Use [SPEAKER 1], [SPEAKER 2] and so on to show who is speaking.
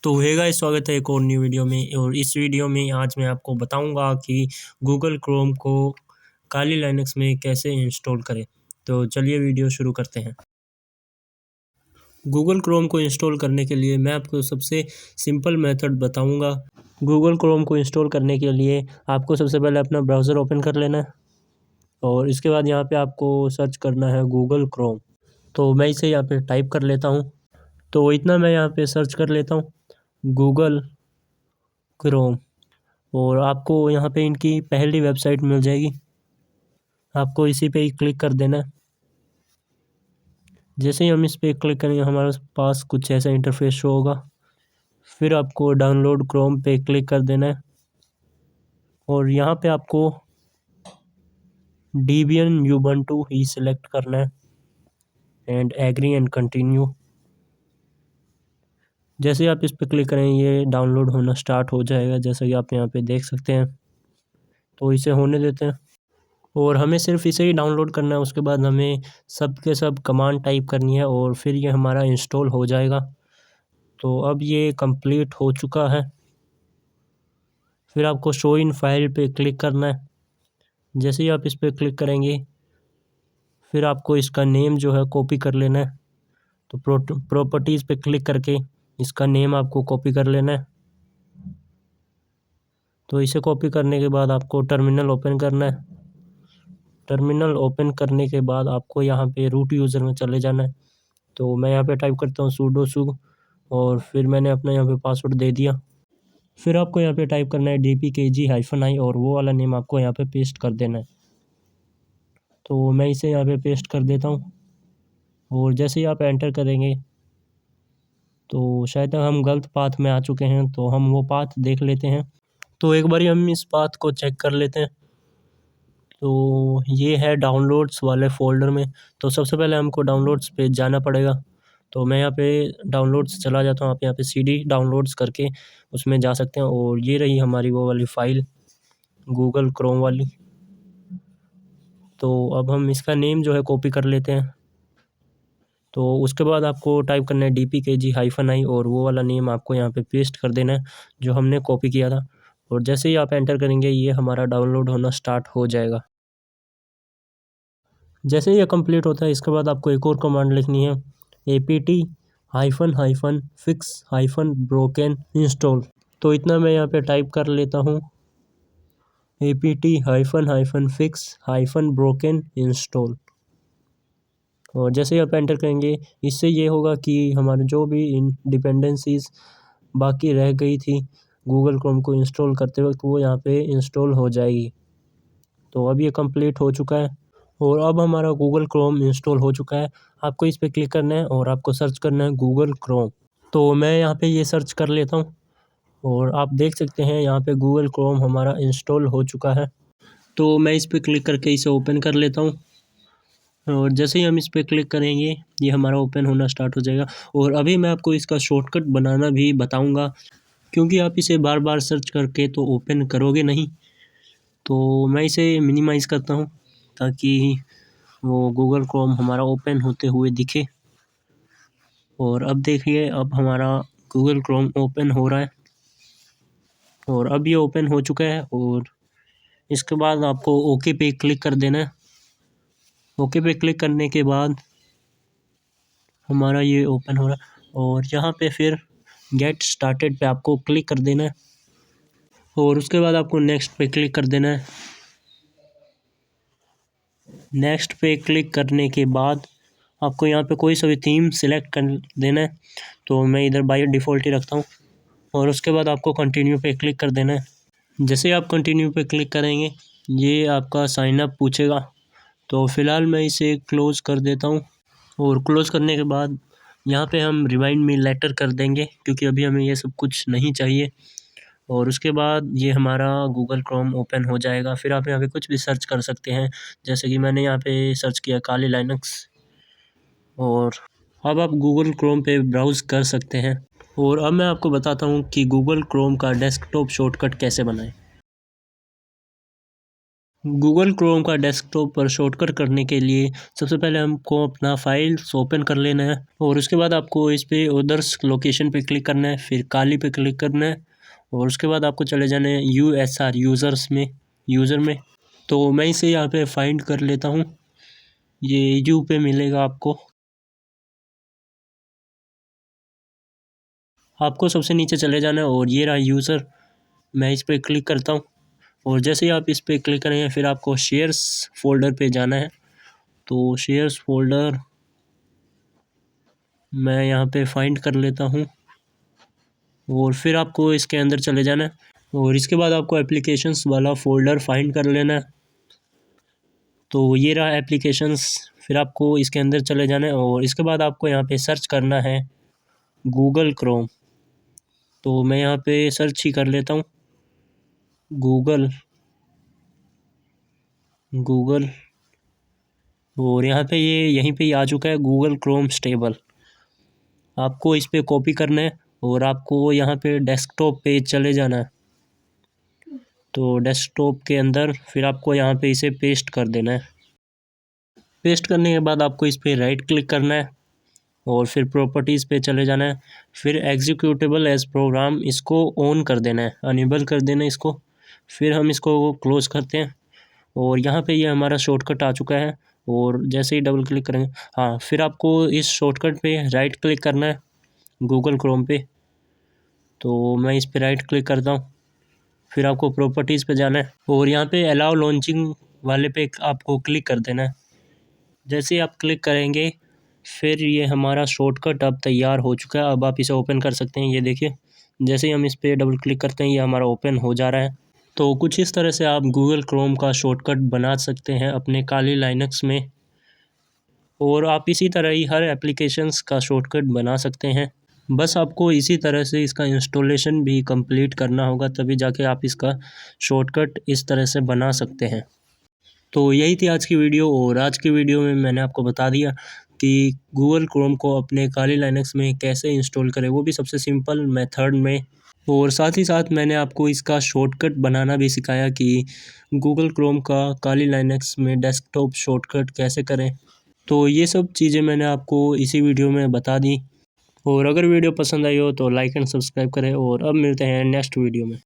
[SPEAKER 1] तो hey guys, स्वागत है एक और न्यू वीडियो में। और इस वीडियो में आज मैं आपको बताऊंगा कि गूगल क्रोम को काली लाइनक्स में कैसे इंस्टॉल करें। तो चलिए वीडियो शुरू करते हैं। गूगल क्रोम को इंस्टॉल करने के लिए मैं आपको सबसे सिंपल मेथड बताऊंगा। गूगल क्रोम को इंस्टॉल करने के लिए आपको सबसे पहले अपना ब्राउज़र ओपन कर लेना है और इसके बाद यहाँ पे आपको सर्च करना है गूगल क्रोम। तो मैं इसे यहाँ पे टाइप कर लेता हूँ। तो इतना मैं यहाँ पे सर्च कर लेता हूँ गूगल क्रोम, और आपको यहाँ पे इनकी पहली वेबसाइट मिल जाएगी। आपको इसी पे ही क्लिक कर देना है। जैसे ही हम इस पे क्लिक करेंगे हमारे पास कुछ ऐसा इंटरफेस शो होगा। फिर आपको डाउनलोड क्रोम पे क्लिक कर देना है और यहाँ पे आपको डेबियन यूबंटू ही सिलेक्ट करना है एंड एग्री एंड कंटिन्यू। जैसे ही आप इस पे क्लिक करेंगे ये डाउनलोड होना स्टार्ट हो जाएगा, जैसा कि आप यहाँ पे देख सकते हैं। तो इसे होने देते हैं और हमें सिर्फ इसे ही डाउनलोड करना है। उसके बाद हमें सब के सब कमांड टाइप करनी है और फिर ये हमारा इंस्टॉल हो जाएगा। तो अब ये कंप्लीट हो चुका है। फिर आपको शो इन फाइल पे क्लिक करना है। जैसे ही आप इस पे क्लिक करेंगे फिर आपको इसका नेम जो है कॉपी कर लेना है। तो प्रॉपर्टीज़ पे क्लिक करके इसका नेम आपको कॉपी कर लेना है। तो इसे कॉपी करने के बाद आपको टर्मिनल ओपन करना है। टर्मिनल ओपन करने के बाद आपको यहाँ पे रूट यूज़र में चले जाना है। तो मैं यहाँ पे टाइप करता हूँ sudo su और फिर मैंने अपना यहाँ पे पासवर्ड दे दिया। फिर आपको यहाँ पे टाइप करना है dpkg-i और वो वाला नेम आपको यहाँ पे पेस्ट कर देना है। तो मैं इसे यहाँ पे पेस्ट कर देता हूँ और जैसे ही आप एंटर करेंगे तो शायद हम गलत पाथ में आ चुके हैं, तो हम वो पाथ देख लेते हैं। तो एक बारी हम इस पाथ को चेक कर लेते हैं। तो ये है डाउनलोड्स वाले फ़ोल्डर में। तो सबसे पहले हमको डाउनलोड्स पे जाना पड़ेगा। तो मैं यहाँ पे डाउनलोड्स चला जाता हूँ। आप यहाँ पे सीडी डाउनलोड्स करके उसमें जा सकते हैं और ये रही हमारी वो वाली फ़ाइल गूगल क्रोम वाली। तो अब हम इसका नेम जो है कॉपी कर लेते हैं। तो उसके बाद आपको टाइप करना है dpkg-i और वो वाला नेम आपको यहाँ पे पेस्ट कर देना है जो हमने कॉपी किया था। और जैसे ही आप एंटर करेंगे ये हमारा डाउनलोड होना स्टार्ट हो जाएगा। जैसे ही ये कंप्लीट होता है इसके बाद आपको एक और कमांड लिखनी है apt-fix-broken install। तो इतना मैं यहाँ पे टाइप कर लेता हूँ apt-fix-broken install। और जैसे ही आप एंटर करेंगे इससे ये होगा कि हमारे जो भी डिपेंडेंसीज बाकी रह गई थी गूगल क्रोम को इंस्टॉल करते वक्त वो यहाँ पे इंस्टॉल हो जाएगी। तो अब ये कंप्लीट हो चुका है और अब हमारा गूगल क्रोम इंस्टॉल हो चुका है। आपको इस पे क्लिक करना है और आपको सर्च करना है गूगल क्रोम। तो मैं यहाँ पे ये सर्च कर लेता हूँ और आप देख सकते हैं यहाँ पे गूगल क्रोम हमारा इंस्टॉल हो चुका है। तो मैं इस पे क्लिक करके इसे ओपन कर लेता हूँ और जैसे ही हम इस पे क्लिक करेंगे ये हमारा ओपन होना स्टार्ट हो जाएगा। और अभी मैं आपको इसका शॉर्टकट बनाना भी बताऊँगा, क्योंकि आप इसे बार बार सर्च करके तो ओपन करोगे नहीं। तो मैं इसे मिनिमाइज़ करता हूँ ताकि वो गूगल क्रोम हमारा ओपन होते हुए दिखे। और अब देखिए अब हमारा गूगल क्रोम ओपन हो रहा है और अब ये ओपन हो चुका है। और इसके बाद आपको ओके पे क्लिक कर देना है। ओके पे क्लिक करने के बाद हमारा ये ओपन हो रहा है और यहाँ पे फिर गेट स्टार्टेड पे आपको क्लिक कर देना है और उसके बाद आपको नेक्स्ट पे क्लिक कर देना है। नेक्स्ट पे क्लिक करने के बाद आपको यहाँ पे कोई सा भी थीम सिलेक्ट कर देना है। तो मैं इधर बाय डिफ़ॉल्ट ही रखता हूँ और उसके बाद आपको कंटिन्यू पे क्लिक कर देना है। जैसे आप कंटिन्यू पे क्लिक करेंगे ये आपका साइन अप पूछेगा। तो फ़िलहाल मैं इसे क्लोज़ कर देता हूँ और क्लोज़ करने के बाद यहाँ पे हम रिमाइंड मी लेटर कर देंगे, क्योंकि अभी हमें ये सब कुछ नहीं चाहिए। और उसके बाद ये हमारा गूगल क्रोम ओपन हो जाएगा। फिर आप यहाँ पे कुछ भी सर्च कर सकते हैं, जैसे कि मैंने यहाँ पे सर्च किया काली लाइनक्स। और अब आप गूगल क्रोम पे ब्राउज़ कर सकते हैं। और अब मैं आपको बताता हूँ कि गूगल क्रोम का डेस्कटॉप शॉर्टकट कैसे बनाएं। गूगल क्रोम का डेस्कटॉप पर शॉर्टकट करने के लिए सबसे पहले हमको अपना फाइल्स ओपन कर लेना है और उसके बाद आपको इस पे अदर्स लोकेशन पे क्लिक करना है, फिर काली पे क्लिक करना है और उसके बाद आपको चले जाना है यूएसआर यूज़र में। तो मैं इसे यहाँ पे फाइंड कर लेता हूँ, ये यू पे मिलेगा आपको सबसे नीचे चले जाना है और ये रहा यूज़र। मैं इस पर क्लिक करता हूँ और जैसे ही आप इस पर क्लिक करेंगे फिर आपको शेयर्स फोल्डर पे जाना है। तो शेयर्स फोल्डर मैं यहाँ पे फाइंड कर लेता हूँ और फिर आपको इसके अंदर चले जाना है और इसके बाद आपको एप्लीकेशंस वाला फ़ोल्डर फाइंड कर लेना है। तो ये रहा एप्लीकेशंस, फिर आपको इसके अंदर चले जाना है और इसके बाद आपको यहाँ पे सर्च करना है गूगल क्रोम। तो मैं यहाँ पे सर्च ही कर लेता हूँ गूगल और यहाँ पे यहीं पे आ चुका है गूगल क्रोम स्टेबल। आपको इस पे कॉपी करना है और आपको यहाँ पे डेस्कटॉप पे चले जाना है। तो डेस्कटॉप के अंदर फिर आपको यहाँ पे इसे पेस्ट कर देना है। पेस्ट करने के बाद आपको इस पर राइट क्लिक करना है और फिर प्रॉपर्टीज़ पे चले जाना है, फिर एग्जीक्यूटेबल एज प्रोग्राम इसको ऑन कर देना है, अनेबल कर देना है इसको। फिर हम इसको क्लोज़ करते हैं और यहाँ पे ये हमारा शॉर्टकट आ चुका है और जैसे ही डबल क्लिक करेंगे फिर आपको इस शॉर्टकट पे राइट क्लिक करना है गूगल क्रोम पे। तो मैं इस पर राइट क्लिक करता हूँ, फिर आपको प्रॉपर्टीज़ पे जाना है और यहाँ पे अलाउ लॉन्चिंग वाले पे आपको क्लिक कर देना है। जैसे ही आप क्लिक करेंगे फिर ये हमारा शॉर्टकट अब तैयार हो चुका है। अब आप इसे ओपन कर सकते हैं, ये देखिए जैसे ही हम इस पर डबल क्लिक करते हैं ये हमारा ओपन हो जा रहा है। तो कुछ इस तरह से आप गूगल क्रोम का शॉर्टकट बना सकते हैं अपने काली लाइनक्स में और आप इसी तरह ही हर एप्लीकेशंस का शॉर्टकट बना सकते हैं। बस आपको इसी तरह से इसका इंस्टॉलेशन भी कंप्लीट करना होगा, तभी जाके आप इसका शॉर्टकट इस तरह से बना सकते हैं। तो यही थी आज की वीडियो और आज की वीडियो में मैंने आपको बता दिया कि गूगल क्रोम को अपने काली लाइनक्स में कैसे इंस्टॉल करें, वो भी सबसे सिंपल मेथड में। और साथ ही साथ मैंने आपको इसका शॉर्टकट बनाना भी सिखाया कि गूगल क्रोम का काली लाइनक्स में डेस्कटॉप शॉर्टकट कैसे करें। तो ये सब चीज़ें मैंने आपको इसी वीडियो में बता दी और अगर वीडियो पसंद आई हो तो लाइक एंड सब्सक्राइब करें और अब मिलते हैं नेक्स्ट वीडियो में।